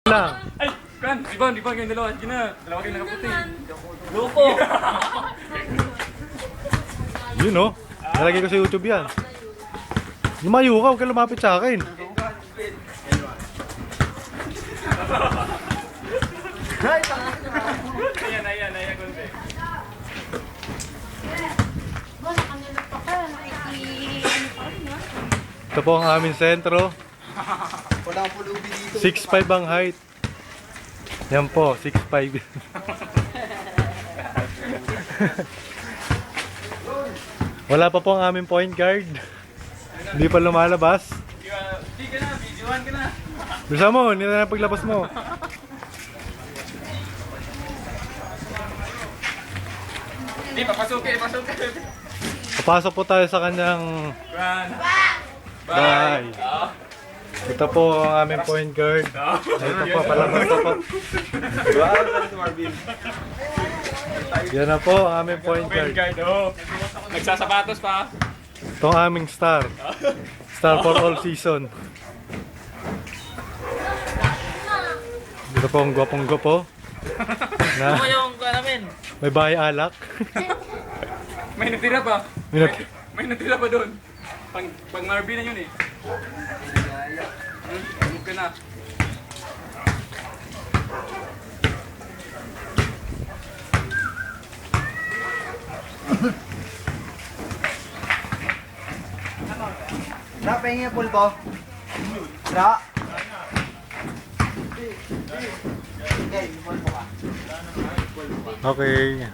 lang. Ay, kan, di ba kayong dalawa? Sige na, dalawa kayong nakaputi. Lupo. Yun oh. Nalagay ko sa YouTube yan. Lumayo ka, huwag ka lumapit sa akin. Ayan, konti. Ito po ang aming sentro. Wala ang pulubi dito. 6'5 ang height. Yan po, 6'5. Wala pa po ang aming point guard. Hindi pa lumalabas. Hindi ka na, videoan ka na. Bisa mo, hindi na paglabas mo. Hindi, papasukin. Papasok po tayo sa kanyang Kan. bahay. Ito po ang aming point guard. Ito po, palabas na po. Yan na po ang aming point guard. Guard, oh. Nagsasapatos pa. Ito ang aming star. Star for all season. Dito po ang gwapong-gwapo. Na Ano yung namin? may bahay alak. May natira pa. May May natira pa doon. Pag Marby na yun eh. Huwag ka na. Ra, pahingi yung pulbo. Ra. Okay, yung pulbo ka. Okay.